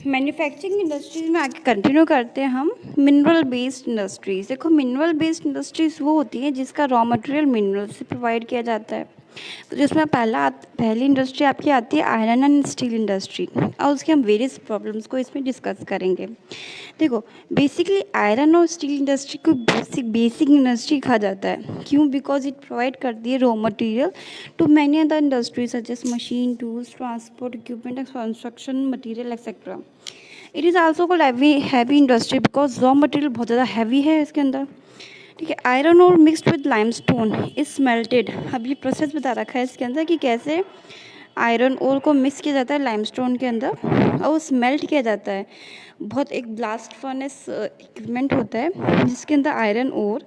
Manufacturing industries में आगे continue करते हैं हम। मिनरल बेस्ड इंडस्ट्रीज, देखो मिनरल बेस्ड इंडस्ट्रीज वो होती हैं जिसका रॉ मटेरियल मिनरल से प्रोवाइड किया जाता है। तो जिसमें पहली इंडस्ट्री आपकी आती है आयरन एंड स्टील इंडस्ट्री, और उसके हम वेरियस प्रॉब्लम्स को इसमें डिस्कस करेंगे। देखो बेसिकली आयरन और स्टील इंडस्ट्री को बेसिक इंडस्ट्री कहा जाता है। क्यों? बिकॉज इट प्रोवाइड करती है raw material to many other industries such as machine, tools, transport equipment and construction material etcetera. It is also called heavy industry because raw material बहुत ज़्यादा heavy है इसके अंदर। ठीक है। आयरन और मिक्सड विद लाइमस्टोन इज स्मेल्टेड। अब ये प्रोसेस बता रखा है इसके अंदर कि कैसे आयरन ओर को मिक्स किया जाता है लाइमस्टोन के अंदर और वो स्मेल्ट किया जाता है। बहुत एक ब्लास्ट फर्नेस इक्विपमेंट होता है जिसके अंदर आयरन ओर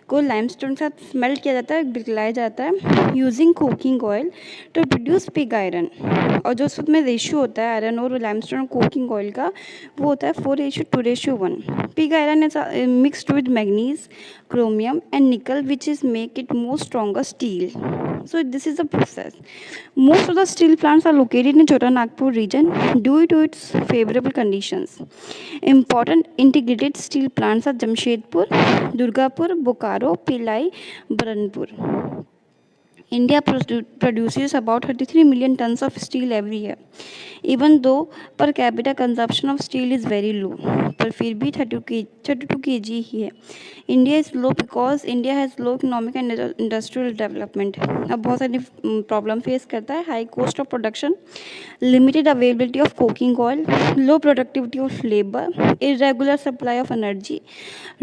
को लाइमस्टोन के साथ स्मेल्ट किया जाता है, पिघलाया जाता है using coking oil to produce pig iron. और जो उसमें रेशियो होता है आयरन और लाइमस्टोन कोकिंग ऑयल का, वो होता है 4:2:1। Pig iron is mixed with manganese, chromium and nickel, which is make it more stronger steel. So this is the process. Most of the steel plants are located in Chota Nagpur region due to its favorable conditions. Important integrated steel plants are Jamshedpur, Durgapur, Bokaro, Pillai, Baranpur. India produces about 33 million tons of steel every year. Even though per capita consumption of steel is very low, पर फिर भी 32 kg ही है। India is low because India has low economic and industrial development. अब बहुत सारी problem face करता है। High cost of production, limited availability of cooking oil, low productivity of labour, irregular supply of energy,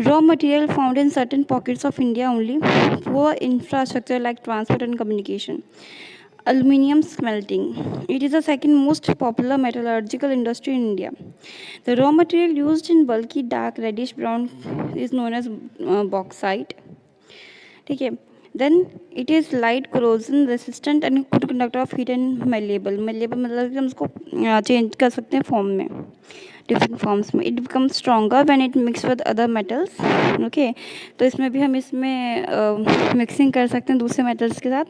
raw material found in certain pockets of India only, poor infrastructure like transport and communication. Aluminium smelting. It is the second most popular metallurgical industry in India. The raw material used in bulky dark reddish brown is known as bauxite. ठीक है। Then it is light corrosion resistant and good conductor of heat and malleable मतलब कि हम उसको change कर सकते हैं form में, डिफरेंट फॉर्म्स में। It become stronger when it mix with other metals. Okay, तो इसमें भी हम इसमें मिक्सिंग कर सकते हैं दूसरे मेटल्स के साथ।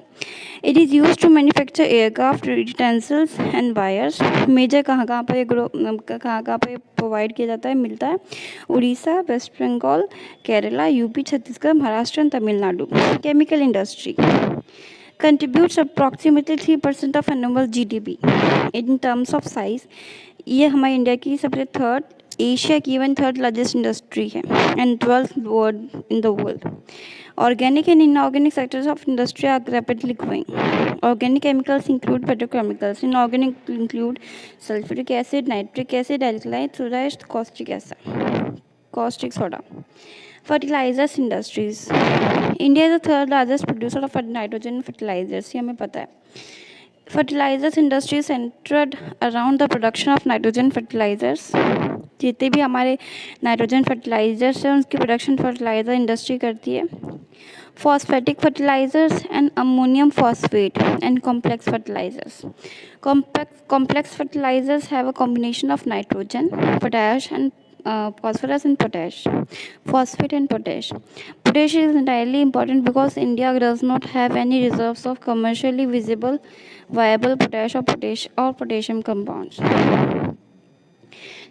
It is use to manufacture aircraft, utensils and wires. Major कहाँ कहाँ पर कहाँ पे प्रोवाइड किया जाता है, मिलता है? Orissa, West Bengal, Kerala, UP, Chhattisgarh, Maharashtra and Tamil Nadu. Chemical industry contributes approximately 3% of annual GDP. In terms of size, ये हमारे इंडिया की सबसे थर्ड, एशिया की इवन थर्ड लार्जेस्ट इंडस्ट्री है and 12th world in the world. Organic and inorganic sectors of industry are rapidly growing. Organic chemicals include petrochemicals. Inorganic include sulfuric acid, nitric acid, alkali, soda, caustic soda. Fertilizers industries. India is the third largest producer of nitrogen fertilizers. ये हमें पता है. Fertilizers industry is centered around the production of nitrogen fertilizers. जितने भी हमारे nitrogen fertilisers हैं उनकी production fertiliser industry करती है. Phosphatic fertilizers and ammonium phosphate and complex fertilizers. Complex fertilizers have a combination of nitrogen, potash and phosphorus and potash, phosphate and potash. Potash is entirely important because India does not have any reserves of commercially visible, viable potash or potassium compounds.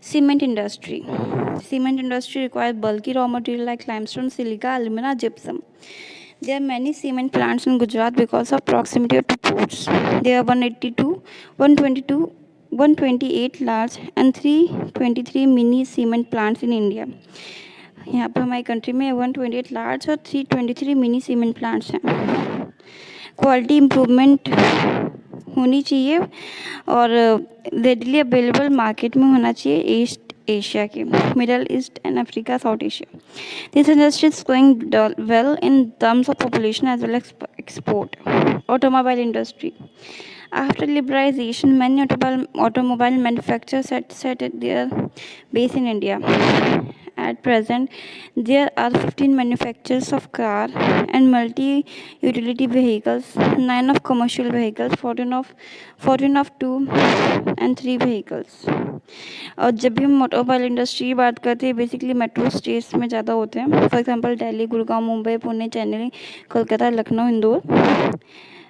Cement industry. Cement industry requires bulky raw material like limestone, silica, alumina, gypsum. There are many cement plants in Gujarat because of proximity to ports. There are 128 large and 323 mini cement plants in India. यहाँ पर हमारी country में 128 large और 323 mini cement plants हैं. Quality improvement होनी चाहिए और readily available market में होना चाहिए ईस्ट एशिया के, Middle East and Africa, South Asia. This industry is going well in terms of population as well as export. Automobile industry. After liberalization, many automobile manufacturers set their base in India. At present, there are 15 manufacturers of car and multi-utility vehicles, 9 of commercial vehicles, 14 of 2 and 3 vehicles. और जब भी हम automobile industry की बात करते हैं basically metro states में ज़्यादा होते हैं. For example Delhi, Gurgaon, Mumbai, Pune, Chennai, Kolkata, Lucknow, Indore.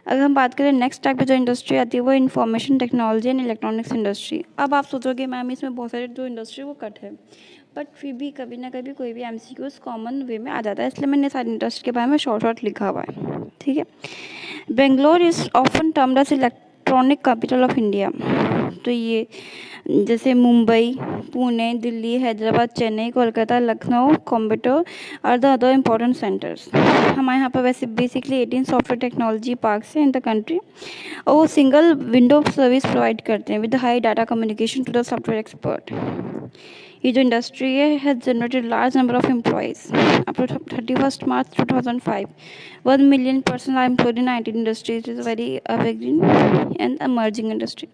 अगर हम बात करें नेक्स्ट टाइप की जो इंडस्ट्री आती है वो information technology and electronics industry. अब आप सोचोगे मैम इसमें बहुत सारे जो इंडस्ट्री वो कट है, बट फिर भी कभी ना कभी कोई भी एमसीक्यूज कॉमन वे में आ जाता है, इसलिए मैंने सारी इंडस्ट्री के बारे में शॉर्ट लिखा हुआ है। ठीक है। Bangalore is often termed as electronic capital of India. तो ये जैसे Mumbai, Pune, Delhi, Hyderabad, Chennai, Kolkata, Lucknow, Coimbatore are the other important centres. हमारे यहाँ पर वैसे बेसिकली 18 सॉफ्टवेयर टेक्नोलॉजी पार्क्स हैं इन द कंट्री, और वो सिंगल विंडो सर्विस प्रोवाइड करते हैं with high data communication to the software expert. ये जो इंडस्ट्री है has generated large number of employees. Up to 31 March 2005, 1 million persons are employed in IT industry. It is a very evergreen and emerging industry.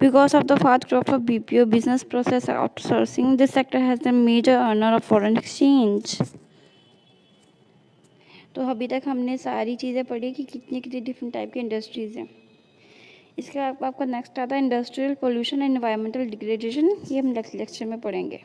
Because of the fast growth of BPO, business process outsourcing, this sector has the major earner of foreign exchange. तो अभी तक हमने सारी चीज़ें पढ़ी कि कितनी कितनी डिफरेंट टाइप की इंडस्ट्रीज़ हैं। इसके बाद आपका नेक्स्ट आता है industrial pollution and environmental degradation. ये हम नेक्स्ट लेक्चर में पढ़ेंगे।